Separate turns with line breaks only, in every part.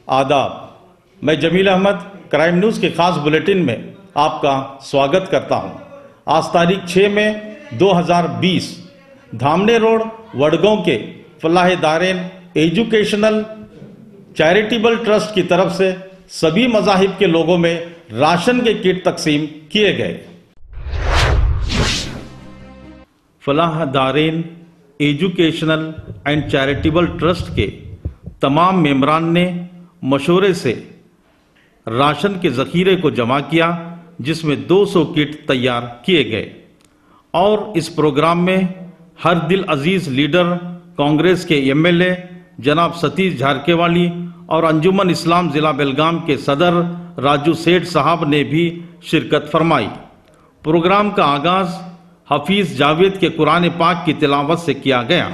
आदाब। मैं Jameel Ahmad crime news के खास बुलेटिन में आपका स्वागत करता हूं। आज तारीख 6 मई 2020 धामने रोड वडगांव के फलाह दारेन एजुकेशनल चैरिटेबल ट्रस्ट की तरफ से सभी मज़ाहिब के लोगों में राशन के किट तकसीम किए गए। फलाह दारेन एजुकेशनल एंड चैरिटेबल ट्रस्ट के तमाम मेंबरान ने मशवरे से राशन के ज़ख़ीरे को जमा किया, जिसमें 200 किट तैयार किए गए। और इस प्रोग्राम में हर दिल अजीज़ लीडर कांग्रेस के एमएलए जनाब सतीश झारकेवाली और अंजुमन इस्लाम ज़िला बेलगाम के सदर राजू सेठ साहब ने भी शिरकत फरमाई। प्रोग्राम का आगाज़ हफीज़ जावेद के कुरान पाक की तिलावत से किया गया।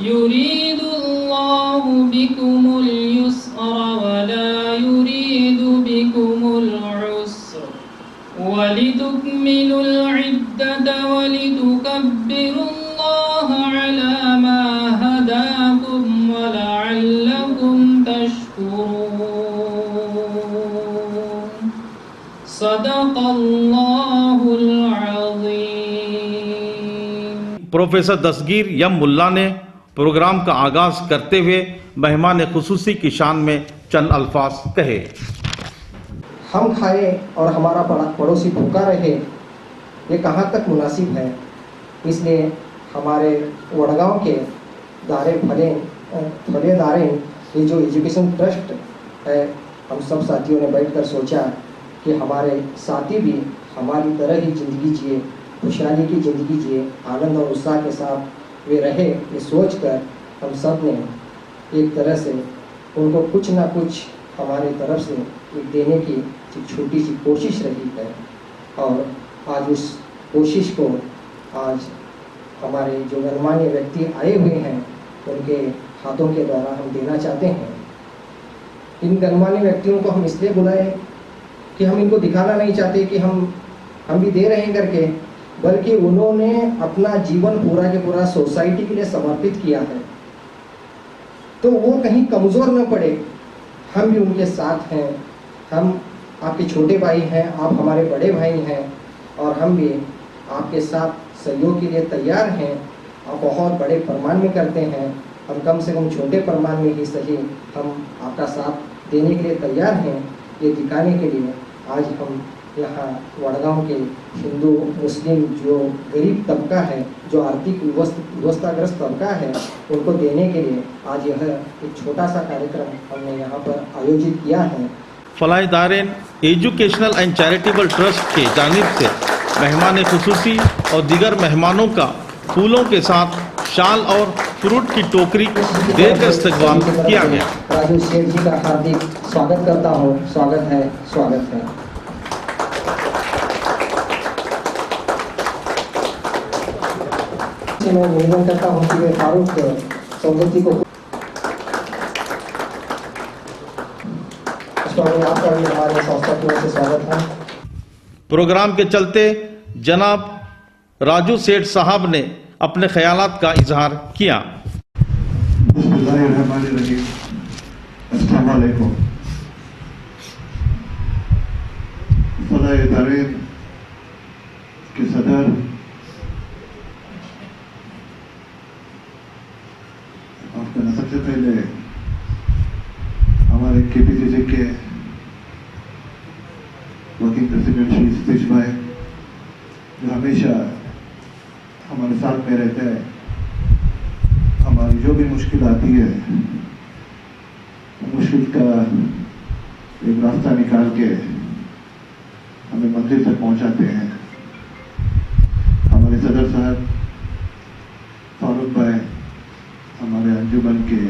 युरीदुल्लाहु बिकुमुल युस्र वला युरीदु बिकुमुल उस्र वलितुकमिलुल इद्दत वलितुकब्बिरुल्लाह अला मा हदाकुम वलअल्लकुम तशकुरून। सदक़ल्लाहुल अज़ीम। प्रोफेसर दस्तगीर यम मुल्ला ने प्रोग्राम का आगाज करते हुए मेहमान खुसूसी की शान में चंद अल्फाज कहे।
हम खाए और हमारा पड़ोसी भूखा रहे, ये कहाँ तक मुनासिब है। इसलिए हमारे वडगांव के फले दारेन ये जो एजुकेशन ट्रस्ट है, हम सब साथियों ने बैठकर सोचा कि हमारे साथी भी हमारी तरह ही ज़िंदगी जिए, खुशहाली की ज़िंदगी जिए, आनंद और उत्साह के साथ वे रहे। ये सोचकर हम सब ने एक तरह से उनको कुछ ना कुछ हमारे तरफ से देने की छोटी सी कोशिश रही है। और आज उस कोशिश को आज हमारे जो गणमान्य व्यक्ति आए हुए हैं उनके हाथों के द्वारा हम देना चाहते हैं। इन गणमान्य व्यक्तियों को हम इसलिए बुलाए कि हम इनको दिखाना नहीं चाहते कि हम भी दे रहे हैं करके, बल्कि उन्होंने अपना जीवन पूरा के पूरा सोसाइटी के लिए समर्पित किया है, तो वो कहीं कमज़ोर न पड़े। हम भी उनके साथ हैं, हम आपके छोटे भाई हैं, आप हमारे बड़े भाई हैं, और हम भी आपके साथ सहयोग के लिए तैयार हैं। आप बहुत बड़े पैमाने में करते हैं, हम कम से कम छोटे पैमाने में ही सही हम आपका साथ देने के लिए तैयार हैं। ये दिखाने के लिए आज हम यहाँ वडगांव के हिंदू मुस्लिम जो गरीब तबका है, जो आर्थिक व्यवस्थाग्रस्त तबका है, उनको देने के लिए आज यह एक छोटा सा कार्यक्रम हमने यहाँ पर आयोजित किया है।
फलाह दारेन एजुकेशनल एंड चैरिटेबल ट्रस्ट के जानिब से मेहमान खुसूसी और दीगर मेहमानों का फूलों के साथ शाल और फ्रूट की टोकरी देकर इस्तकबाल किया गया।
राजू सेठ जी का हार्दिक स्वागत करता हूँ। स्वागत है, स्वागत है। मैं निवेदन करता हूँ कि वे फारूक चौधरी को आपका भी हमारे संस्था की ओर से स्वागत है।
प्रोग्राम के चलते जनाब राजू सेठ साहब ने अपने ख्यालात का इजहार किया।
अस्सलाम वालेकुम। फलाह दारेन के सदर सबसे पहले हमारे केपीसीसी के वर्किंग प्रेसिडेंट श्री सतीश भाई, जो हमेशा हमारे साथ में रहते हैं, हमारी जो भी मुश्किल आती है मुश्किल का एक रास्ता निकाल के हमें मंदिर तक पहुंचाते हैं। हमारे सदर साहब फारूक भाई, हमारे अंजुमन के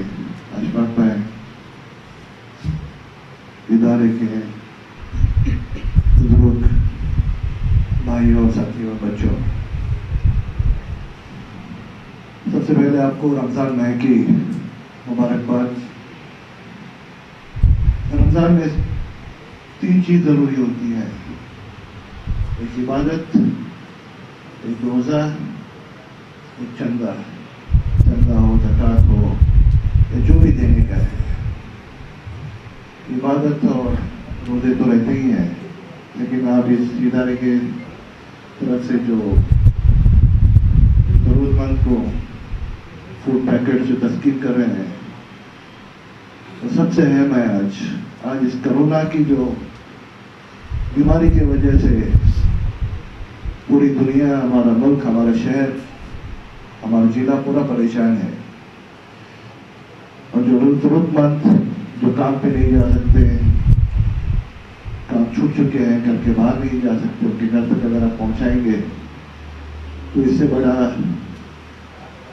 अशफाक भाई, इदारे के बुजुर्ग भाइयों, साथियों, बच्चों, सबसे पहले आपको रमज़ान माह की मुबारकबाद। रमज़ान में 3 चीज़ ज़रूरी होती है, एक इबादत, एक रोज़ा, एक चंदा हो, ज़कात हो, या जो भी देने का है। इबादत और रोजे तो रहते ही हैं, लेकिन आप इस इदारे के तरफ से जो जरूरतमंद को फूड पैकेट जो तस्कीम कर रहे हैं, तो सबसे अहम है आज इस कोरोना की जो बीमारी की वजह से पूरी दुनिया, हमारा मुल्क, हमारा शहर, हमारा जिला पूरा परेशान है। और जो जरूरतमंद जो काम पे नहीं जा सकते, काम छूट चुके हैं, घर के बाहर नहीं जा सकते, उनके घर तक अगर आप पहुंचाएंगे तो इससे बड़ा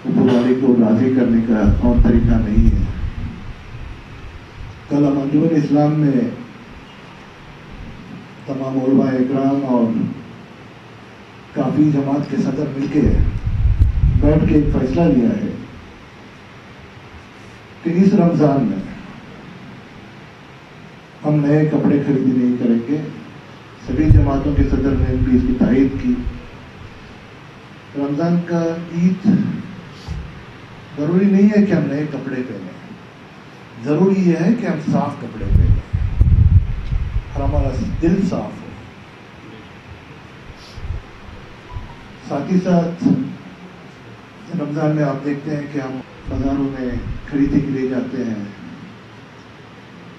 ऊपर वाले को राजी करने का और तरीका नहीं है। कल हम अंजुमन इस्लाम में तमाम उलमा इकराम और काफी जमात के सदर मिलके बैठ के एक फैसला लिया है कि इस रमजान में हम नए कपड़े खरीदी नहीं करेंगे। सभी जमातों के सदर ने भी इसकी तारीफ की। रमजान का ईद जरूरी नहीं है कि हम नए कपड़े पहने, जरूरी यह है कि हम साफ कपड़े पहने और हमारा दिल साफ हो। साथ ही साथ रमजान में आप देखते हैं कि हम बाजारों में खरीदी के लिए जाते हैं,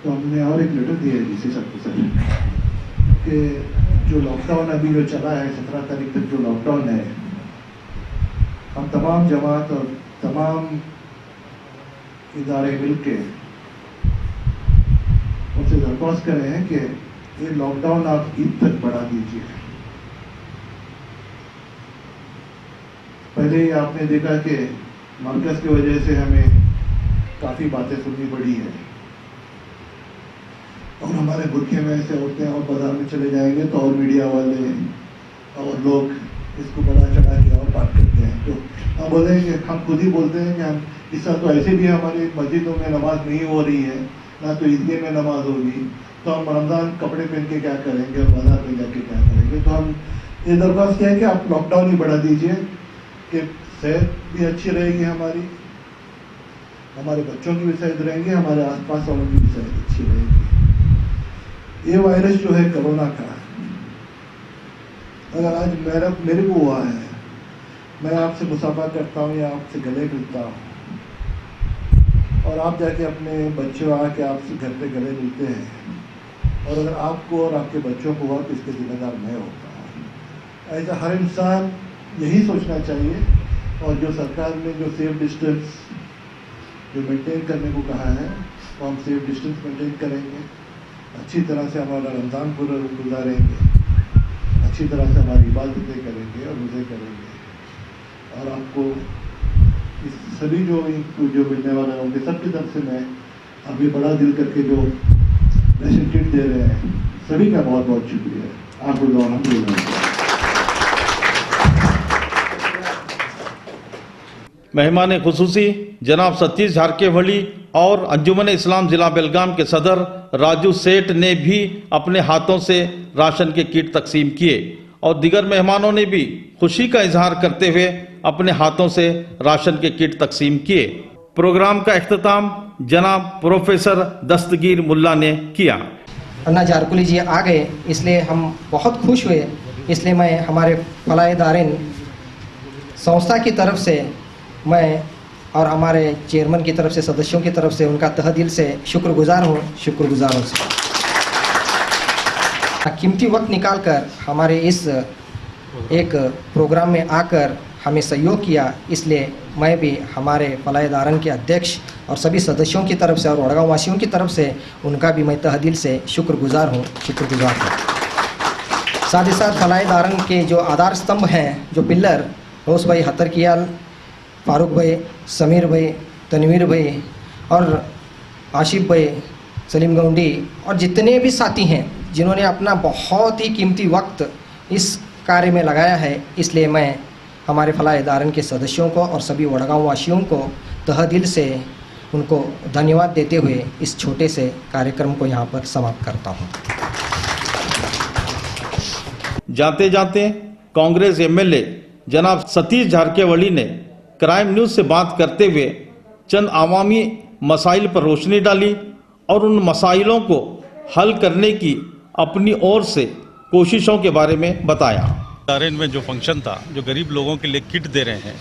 तो हमने और एक लेटर दिया है डीसी साहब को सर कि जो लॉकडाउन अभी जो चला है 17 तारीख तक जो लॉकडाउन है, हम तमाम जमात और तमाम इदारे मिलके उनसे दरख्वास्त कर रहे हैं कि ये लॉकडाउन आप ईद तक बढ़ा दीजिए। पहले ही आपने देखा कि मरकज की वजह से हमें काफ़ी बातें सुननी पड़ी है, और हमारे बुरखे में ऐसे होते हैं और बाजार में चले जाएंगे तो और मीडिया वाले और लोग इसको बड़ा चढ़ा के और बात करते हैं। तो हम बोले कि हम खुद ही बोलते हैं कि हम इस साल तो ऐसे भी हमारी मस्जिदों में नमाज नहीं हो रही है, ना तो ईदगाह में नमाज होगी, तो हम रमज़ान कपड़े पहन के क्या करेंगे और बाजार में जाके क्या करेंगे। तो हम ये दरख्वास्त किया है कि आप लॉकडाउन ही बढ़ा दीजिए कि सेहत भी अच्छी रहेगी, हमारे बच्चों की भी सेहत रहेंगी, हमारे आसपास वालों की भी सेहत अच्छी रहेगी। ये वायरस जो है कोरोना का, अगर आज मेरे को हुआ है, मैं आपसे मुसाफा करता हूँ या आपसे गले मिलता हूँ, और आप जाके अपने बच्चों आके आपसे घर पे गले मिलते हैं, और अगर आपको और आपके बच्चों को हुआ तो इसके जिम्मेदार मैं होता हूँ। ऐसा हर इंसान यही सोचना चाहिए। और जो सरकार ने जो सेफ डिस्टेंस जो मेंटेन करने को कहा है, वो हम सेफ डिस्टेंस मेंटेन करेंगे, अच्छी तरह से हमारा रमज़ान पूरा गुजारेंगे, अच्छी तरह से हमारी इबादतें करेंगे और रोज़े करेंगे। और आपको इस सभी जो मिलने वाला है उनके सबकी तरफ से मैं अभी बड़ा दिल करके जो राशन किट दे रहे हैं, सभी का बहुत बहुत शुक्रिया। आपको
मेहमान खुसूसी जनाब सतीश झारकेवली और अंजुमन इस्लाम जिला बेलगाम के सदर राजू सेठ ने भी अपने हाथों से राशन के किट तकसीम किए, और दीगर मेहमानों ने भी खुशी का इजहार करते हुए अपने हाथों से राशन के किट तकसीम किए। प्रोग्राम का इख्तिताम जनाब प्रोफेसर दस्तगीर मुल्ला ने किया।
अन्ना झारकुली जी आ गए, इसलिए हम बहुत खुश हुए। इसलिए मैं हमारे फलाह दारिन संस्था की तरफ से, मैं और हमारे चेयरमैन की तरफ से, सदस्यों की तरफ से उनका तहे दिल से शुक्रगुजार हूँ। कीमती वक्त निकालकर हमारे इस एक प्रोग्राम में आकर हमें सहयोग किया, इसलिए मैं भी हमारे फलाह दारन के अध्यक्ष और सभी सदस्यों की तरफ से और वडगांव वासियों की तरफ से उनका भी मैं तहे दिल से शुक्रगुजार हूँ। साथ ही साथ फलाह दारन के जो आधार स्तंभ हैं, जो पिल्लर, रोस भाई हतर कियाल, फारूक भाई, समीर भाई, तनवीर भाई और आशिफ भाई, सलीम गौंडी और जितने भी साथी हैं जिन्होंने अपना बहुत ही कीमती वक्त इस कार्य में लगाया है, इसलिए मैं हमारे फलाह दारन के सदस्यों को और सभी वडगांव वासियों को तहे दिल से उनको धन्यवाद देते हुए इस छोटे से कार्यक्रम को यहाँ पर समाप्त करता हूँ।
जाते जाते कांग्रेस एमएलए जनाब सतीश झारकेवली ने क्राइम न्यूज़ से बात करते हुए चंद आवामी मसाइल पर रोशनी डाली और उन मसाइलों को हल करने की अपनी ओर से कोशिशों के बारे में बताया। दारेन में जो फंक्शन था, जो गरीब लोगों के लिए किट दे रहे हैं,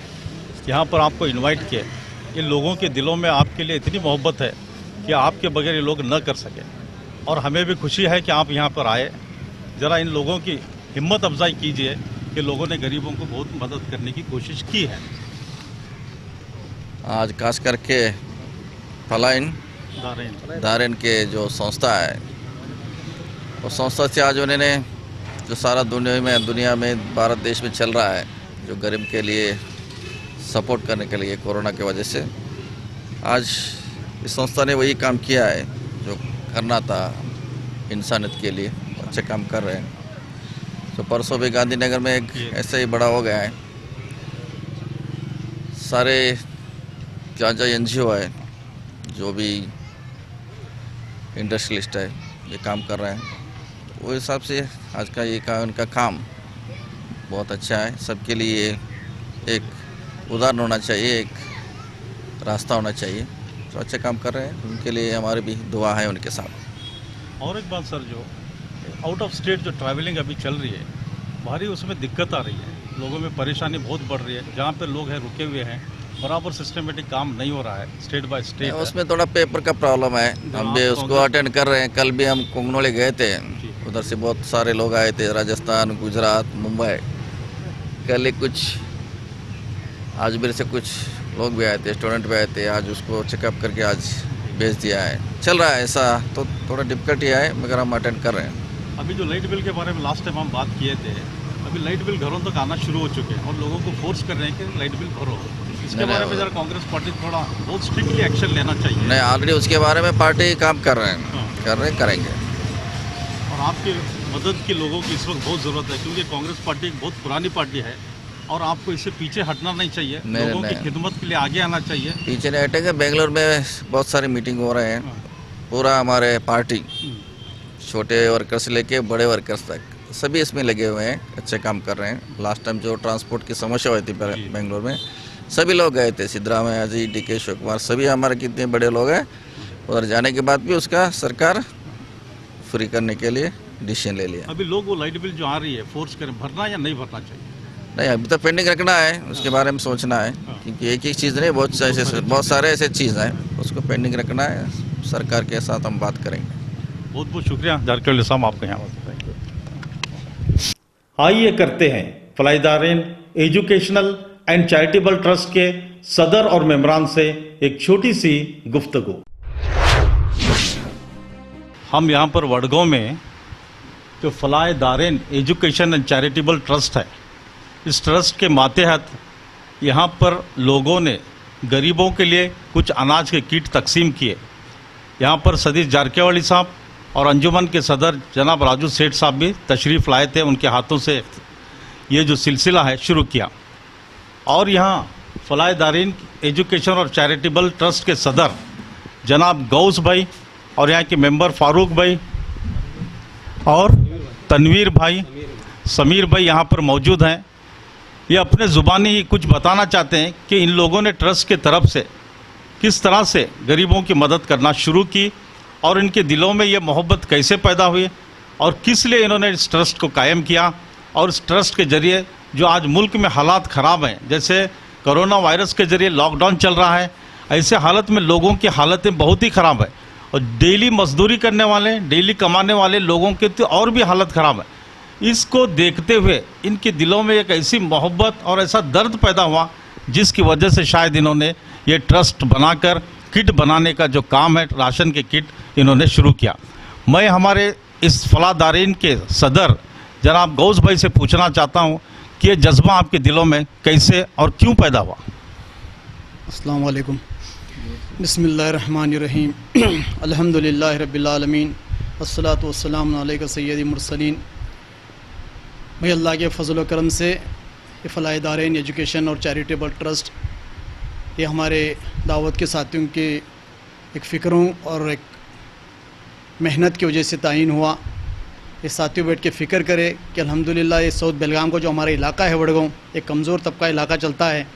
यहाँ पर आपको इनवाइट किया। इन लोगों के दिलों में आपके लिए इतनी मोहब्बत है कि आपके बगैर ये लोग न कर सके, और हमें भी खुशी है कि आप यहाँ पर आए। ज़रा इन लोगों की हिम्मत अफजाई कीजिए कि लोगों ने गरीबों को बहुत मदद करने की कोशिश की है।
आज खास करके फलाइन दारेन के जो संस्था है, वो संस्था से आज उन्होंने जो सारा दुनिया में भारत देश में चल रहा है, जो गरीब के लिए सपोर्ट करने के लिए कोरोना की वजह से, आज इस संस्था ने वही काम किया है जो करना था इंसानियत के लिए। अच्छे काम कर रहे हैं। तो परसों भी गांधीनगर में एक ऐसा ही बड़ा हो गया है, सारे जहाँ NGO है, जो भी इंडस्ट्रियलिस्ट है, ये काम कर रहे हैं। वो हिसाब से आज का ये उनका काम बहुत अच्छा है। सबके लिए एक उदाहरण होना चाहिए, एक रास्ता होना चाहिए। तो अच्छे काम कर रहे हैं, उनके लिए हमारी भी दुआ है उनके साथ।
और एक बात सर, जो आउट ऑफ स्टेट जो ट्रैवलिंग अभी चल रही है, भारी उसमें दिक्कत आ रही है, लोगों में परेशानी बहुत बढ़ रही है। जहाँ पे लोग हैं रुके हुए हैं, बराबर सिस्टमेटिक काम नहीं हो रहा है, स्टेट बाय स्टेट।
उसमें थोड़ा पेपर का प्रॉब्लम है, हम भी उसको अटेंड कर रहे हैं। कल भी हम कुंगनोली गए थे, उधर से बहुत सारे लोग आए थे, राजस्थान, गुजरात, मुंबई। कल ही कुछ अजमेर से कुछ लोग भी आए थे, स्टूडेंट भी आए थे। आज उसको चेकअप करके आज भेज दिया है। चल रहा है ऐसा, तो थोड़ा डिफिकल्टी है, मगर हम अटेंड कर रहे हैं।
अभी जो लाइट बिल के बारे में लास्ट टाइम हम बात किए थे, अभी लाइट बिल घरों तक आना शुरू हो चुके हैं और लोगों को फोर्स कर रहे हैं कि लाइट बिल भरो। इसके बारे में जरा कांग्रेस पार्टी थोड़ा बहुत स्ट्रिक्टली एक्शन लेना चाहिए।
नहीं, ऑलरेडी उसके बारे में पार्टी काम कर रहे हैं, करेंगे।
और आपकी मदद की लोगों की इस वक्त बहुत ज़रूरत है, क्योंकि कांग्रेस पार्टी एक बहुत पुरानी पार्टी है और आपको इससे पीछे हटना नहीं चाहिए। लोगों की खिदमत के लिए आगे आना चाहिए।
पीछे नहीं हटेंगे। बेंगलोर में बहुत सारी मीटिंग हो रहे हैं। पूरा हमारे पार्टी, छोटे वर्कर्स से लेके बड़े वर्कर्स तक, सभी इसमें लगे हुए हैं, अच्छे काम कर रहे हैं। लास्ट टाइम जो ट्रांसपोर्ट की समस्या हुई थी बेंगलोर में, सभी लोग गए थे। सिद्धरामैया जी, DK शिवकुमार, सभी हमारे कितने बड़े लोग हैं। उधर जाने के बाद भी उसका सरकार फ्री करने के लिए डिसीजन ले लिया।
अभी लोग वो लाइट बिल जो आ रही है, फोर्स करें, भरना या नहीं भरना चाहिए?
नहीं, अभी तो पेंडिंग रखना है, उसके बारे में सोचना है, क्योंकि एक ही चीज़ नहीं, बहुत सारे ऐसे चीज़ हैं, उसको पेंडिंग रखना है। सरकार के साथ हम बात करेंगे।
बहुत बहुत शुक्रिया जारकिहोली साहब, आपके यहाँ। आइए करते हैं फलाई दारेन एजुकेशनल एंड चैरिटेबल ट्रस्ट के सदर और मेंबरान से एक छोटी सी गुफ्तगू। हम यहाँ पर वडगांव में जो फलाई दारेन एजुकेशन एंड चैरिटेबल ट्रस्ट है, इस ट्रस्ट के मातहत यहाँ पर लोगों ने गरीबों के लिए कुछ अनाज के किट तकसीम किए। यहाँ पर सतीश जारकिहोली साहब और अंजुमन के सदर जनाब राजू सेठ साहब भी तशरीफ़ लाए थे। उनके हाथों से ये जो सिलसिला है शुरू किया। और यहाँ फलाई दारेन एजुकेशन और चैरिटेबल ट्रस्ट के सदर जनाब गौस भाई और यहाँ के मेंबर फारूक भाई और तनवीर भाई, समीर भाई यहाँ पर मौजूद हैं। ये अपने ज़ुबानी ही कुछ बताना चाहते हैं कि इन लोगों ने ट्रस्ट के तरफ से किस तरह से गरीबों की मदद करना शुरू की और इनके दिलों में ये मोहब्बत कैसे पैदा हुई और किस लिए इन्होंने इस ट्रस्ट को कायम किया। और इस ट्रस्ट के ज़रिए जो आज मुल्क में हालात ख़राब हैं, जैसे कोरोना वायरस के ज़रिए लॉकडाउन चल रहा है, ऐसे हालत में लोगों की हालतें बहुत ही ख़राब है और डेली मजदूरी करने वाले, डेली कमाने वाले लोगों के तो और भी हालत ख़राब है। इसको देखते हुए इनके दिलों में एक ऐसी मोहब्बत और ऐसा दर्द पैदा हुआ, जिसकी वजह से शायद इन्होंने ये ट्रस्ट बनाकर किट बनाने का जो काम है, राशन के किट, इन्होंने शुरू किया। मैं हमारे इस फलाई दारेन के सदर जनाब गौस भाई से पूछना चाहता हूँ कि ये जज्बा आपके दिलों में कैसे और क्यों पैदा हुआ।
अस्सलाम वालेकुम। बिस्मिल्लाहिर्रहमानिर्रहीम। अल्हम्दुलिल्लाहि रब्बिल आलमीन वस्सलातु वस्सलामु अलैका सय्यदुल मुरसलीन। भाई अल्लाह के फजल व करम से ये फलाई दारेन एजुकेशन और चैरिटेबल ट्रस्ट, ये हमारे दावत के साथियों के एक फ़िक्रों और एक मेहनत की वजह से तायीन हुआ। ये साथियों बैठ के फ़िक्र करे कि अल्हम्दुलिल्लाह ये साउथ बेलगाम का जो हमारा इलाका है वडगांव, एक कमज़ोर तबका इलाका चलता है,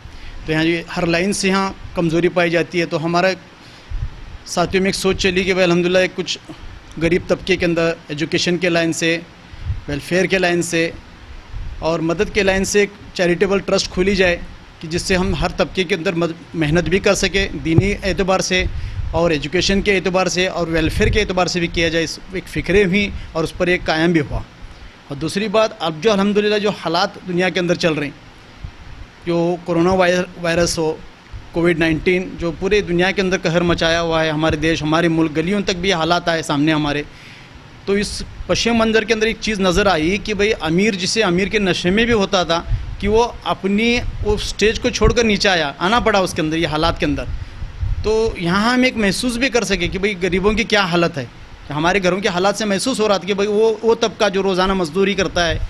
तो यहाँ हर लाइन से यहाँ कमज़ोरी पाई जाती है। तो हमारा साथियों में एक सोच चली कि भाई अल्हम्दुलिल्लाह कुछ गरीब तबके के अंदर एजुकेशन के लाइन से, वेलफेयर के लाइन से और मदद के लाइन से एक चैरिटेबल ट्रस्ट खोली जाए कि जिससे हम हर तबके के अंदर मेहनत भी कर सके, दीनी एतबार से और एजुकेशन के एतबार से और वेलफेयर के एतबार से भी किया जाए। एक फ़िक्रें हुई और उस पर एक कायम भी हुआ। और दूसरी बात, अब जो अल्हम्दुलिल्लाह जो हालात दुनिया के अंदर चल रहे हैं, जो कोरोना वायरस हो, कोविड-19 जो पूरे दुनिया के अंदर कहर मचाया हुआ है, हमारे देश, हमारे मुल्क, गलियों तक भी हालात आए सामने हमारे। तो इस पश्चिम मंजर के अंदर एक चीज़ नज़र आई कि भाई अमीर, जिसे अमीर के नशे में भी होता था कि वो अपनी वो स्टेज को छोड़कर नीचे आना पड़ा उसके अंदर, ये हालात के अंदर। तो यहाँ हम एक महसूस भी कर सके कि भाई गरीबों की क्या हालत है। हमारे घरों के हालात से महसूस हो रहा था कि भाई वो तबका जो रोज़ाना मजदूरी करता है,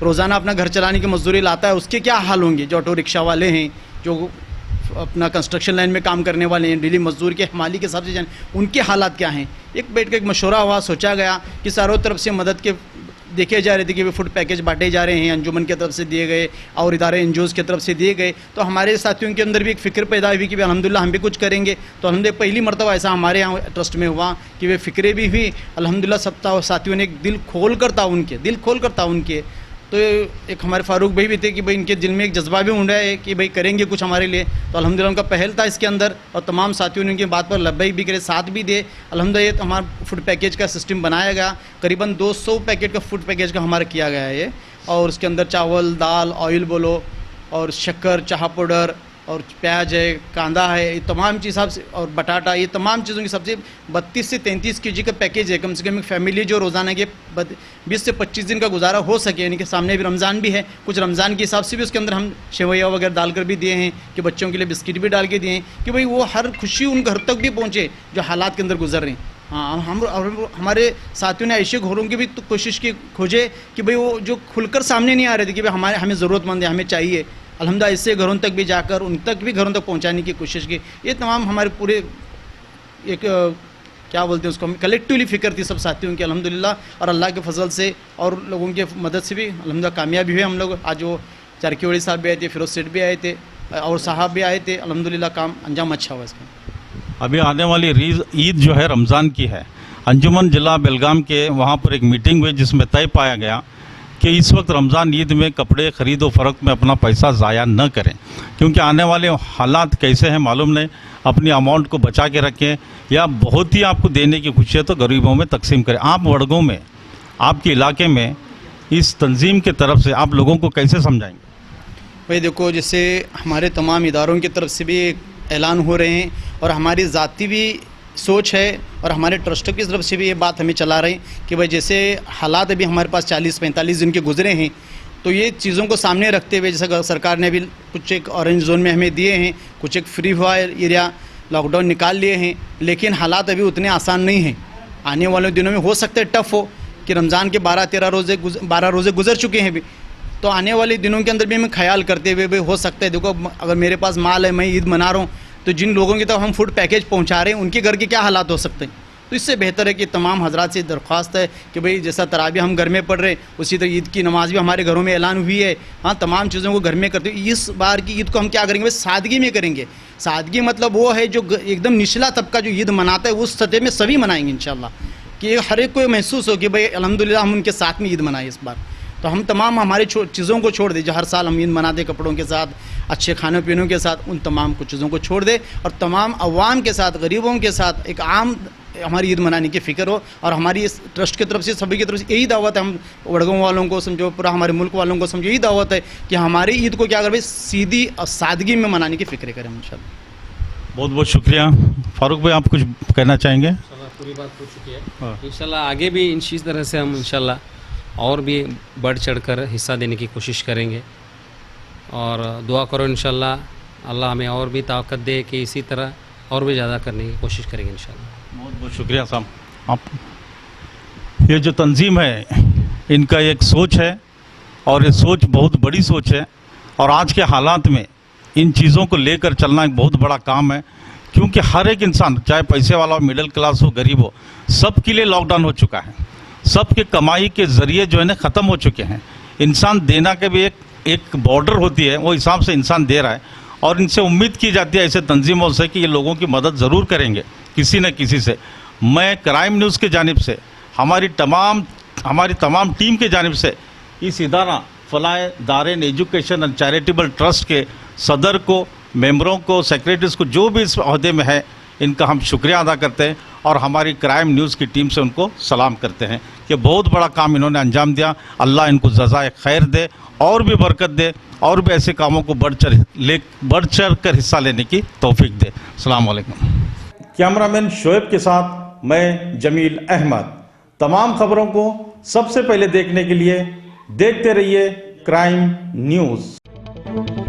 रोज़ाना अपना घर चलाने की मजदूरी लाता है, उसके क्या हाल होंगे। जो ऑटो रिक्शा वाले हैं, जो अपना कंस्ट्रक्शन लाइन में काम करने वाले हैं, डेली मजदूर के हमाली के हिसाब से जाने उनके हालात क्या हैं। एक बैठ कर एक मशवरा हुआ, सोचा गया कि चारों तरफ से मदद के देखे जा रहे थे कि वे फूड पैकेज बांटे जा रहे हैं, अंजुमन की तरफ से दिए गए और इदारे एनजीओज़ की तरफ से दिए गए। तो हमारे साथियों के अंदर भी एक फ़िक्र पैदा हुई कि अल्हम्दुलिल्लाह हम भी कुछ करेंगे। तो अल्हम्दुलिल्लाह पहली मरतबा ऐसा हमारे यहाँ ट्रस्ट में हुआ कि वे फ़िक्रें भी हुई। अल्हम्दुलिल्लाह सब साथियों ने एक दिल खोल कर था उनके। तो एक हमारे फारूक भाई भी थे कि भाई इनके दिल में एक जज्बा भी उड़ा है कि भाई करेंगे कुछ हमारे लिए। तो अल्हम्दुलिल्लाह उनका पहल था इसके अंदर और तमाम साथियों ने उनकी बात पर लब्बैक भी करे, साथ भी दे। अल्हम्दुलिल्लाह ये हमारा फूड पैकेज का सिस्टम बनाया गया। करीबन 200 पैकेट का फूड पैकेज का हमारा किया गया है ये। और उसके अंदर चावल, दाल, ऑयल बोलो और शक्कर, चाह पाउडर और प्याज है, कांदा है, ये तमाम चीज़ से और बटाटा, ये तमाम चीज़ों की सबसे 32 से 33 केजी का पैकेज है। कम से कम एक फैमिली जो रोज़ाना के 20 से 25 दिन का गुजारा हो सके। यानी कि सामने भी रमज़ान भी है, कुछ रमज़ान के हिसाब से भी उसके अंदर हम सेवैया वगैरह डालकर भी दिए हैं कि बच्चों के लिए बिस्किट भी डाल के दिए हैं कि भाई वो हर खुशी उन घर तक भी पहुँचे जो हालात के अंदर गुजर रहे हैं। हाँ, हम हमारे साथियों ने ऐसे घरों की भी तो कोशिश की, खोजे कि भाई वो जो खुलकर सामने नहीं आ रहे थे कि भाई हमें ज़रूरतमंद है, हमें चाहिए। अल्हम्दुलिल्लाह इससे घरों तक भी जाकर उन तक भी घरों तक पहुंचाने की कोशिश की। ये तमाम हमारे पूरे एक क्या बोलते हैं उसको, कलेक्टिवली फ़िक्र थी सब साथियों की अल्हम्दुलिल्लाह। और अल्लाह के फजल से और लोगों के मदद से भी अल्हम्दुलिल्लाह कामयाबी हुए हम लोग। आज वो चारकीवाड़ी साहब भी आए थे, फिरोज सेठ भी आए थे और साहब भी आए थे। अल्हम्दुलिल्लाह काम अंजाम अच्छा हुआ इसका।
अभी आने वाली ईद जो है रमज़ान की है। अंजुमन ज़िला बेलगाम के वहाँ पर एक मीटिंग हुई जिसमें तय पाया गया कि इस वक्त रमज़ान ईद में कपड़े ख़रीदो फ़रोख्त में अपना पैसा ज़ाया न करें, क्योंकि आने वाले हालात कैसे हैं मालूम नहीं। अपनी अमाउंट को बचा के रखें या बहुत ही आपको देने की खुशी है तो गरीबों में तकसीम करें। आप वड़गों में, आपके इलाके में इस तंजीम की तरफ से आप लोगों को कैसे समझाएंगे?
भाई देखो, जैसे हमारे तमाम इदारों की तरफ से भी ऐलान हो रहे हैं और हमारी ज़ाती भी सोच है और हमारे ट्रस्टों की तरफ से भी ये बात हमें चला रहे हैं कि भाई जैसे हालात अभी हमारे पास 40-45 दिन के गुजरे हैं, तो ये चीज़ों को सामने रखते हुए जैसे सरकार ने भी कुछ एक ऑरेंज जोन में हमें दिए हैं, कुछ एक फ्री हुआ एरिया लॉकडाउन निकाल लिए हैं, लेकिन हालात अभी उतने आसान नहीं हैं। आने वाले दिनों में हो सकता है टफ़ हो कि रमज़ान के 12 रोज़े गुजर चुके हैं अभी। तो आने वाले दिनों के अंदर भी हमें ख्याल करते हुए भाई हो सकता है, देखो अगर मेरे पास माल है, मैं ईद मना रहा हूँ, तो जिन लोगों की तरफ हम फूड पैकेज पहुंचा रहे हैं उनके घर के क्या हालात हो सकते हैं। तो इससे बेहतर है कि तमाम हजरात से दरख्वास्त है कि भाई जैसा तरावी हम घर में पढ़ रहे हैं, उसी तरह ईद की नमाज भी हमारे घरों में ऐलान हुई है। हाँ, तमाम चीज़ों को घर में करते हुए इस बार की ईद को हम क्या करेंगे, भाई सादगी में करेंगे। सादगी मतलब वो है जो एकदम निचला तबका जो ईद मनाता है उस सतह में सभी मनाएंगे इंशाल्लाह, कि हर एक को महसूस हो कि भाई अल्हम्दुलिल्लाह हम उनके साथ में ईद मनाए इस बार। तो हम तमाम हमारी चीज़ों को छोड़ दें जो हर साल हम ईद मनाते कपड़ों के साथ, अच्छे खाने पीनों के साथ, उन तमाम कुछ चीज़ों को छोड़ दे और तमाम अवाम के साथ, गरीबों के साथ एक आम हमारी ईद मनाने की फ़िक्र हो। और हमारी इस ट्रस्ट की तरफ से, सभी की तरफ से यही दावत है, हम वड़गांव वालों को समझो, पूरा हमारे मुल्क वालों को समझो, यही दावत है कि हमारी ईद को क्या करें, सीधी और सादगी में मनाने की फ़िक्र करें इंशाल्लाह।
बहुत बहुत शुक्रिया। फारूक भाई, आप कुछ कहना चाहेंगे?
पूरी बात हो चुकी है। इंशाल्लाह आगे भी इसी तरह से हम इंशाल्लाह और भी बढ़ चढ़कर हिस्सा देने की कोशिश करेंगे और दुआ करो इंशाल्लाह अल्लाह हमें और भी ताकत दे कि इसी तरह और भी ज़्यादा करने की कोशिश करेंगे इंशाल्लाह।
बहुत बहुत शुक्रिया साहब। आप ये जो तंजीम है इनका एक सोच है और ये सोच बहुत बड़ी सोच है और आज के हालात में इन चीज़ों को लेकर चलना एक बहुत बड़ा काम है, क्योंकि हर एक इंसान, चाहे पैसे वाला हो, मिडिल क्लास हो, गरीब हो, सबके लिए लॉकडाउन हो चुका है। सबके कमाई के ज़रिए जो है ना ख़त्म हो चुके हैं। इंसान देना के भी एक बॉर्डर होती है, वो हिसाब से इंसान दे रहा है और इनसे उम्मीद की जाती है ऐसे तंजीमों से कि ये लोगों की मदद ज़रूर करेंगे। किसी न किसी से। मैं क्राइम न्यूज़ के जानिब से हमारी तमाम टीम के जानिब से इस इदारा फलाह दारेन एजुकेशन एंड चैरिटेबल ट्रस्ट के सदर को, मेंबरों को, सेक्रेटरीज को, जो भी इस अहदे में है, इनका हम शुक्रिया अदा करते हैं और हमारी क्राइम न्यूज़ की टीम से उनको सलाम करते हैं कि बहुत बड़ा काम इन्होंने अंजाम दिया। अल्लाह इनको जज़ाए खैर दे और भी बरकत दे और भी ऐसे कामों को बढ़ चढ़ कर हिस्सा लेने की तौफीक दे। अस्सलाम वालेकुम। कैमरामैन शोएब के साथ मैं जमील अहमद। तमाम खबरों को सबसे पहले देखने के लिए देखते रहिए क्राइम न्यूज़।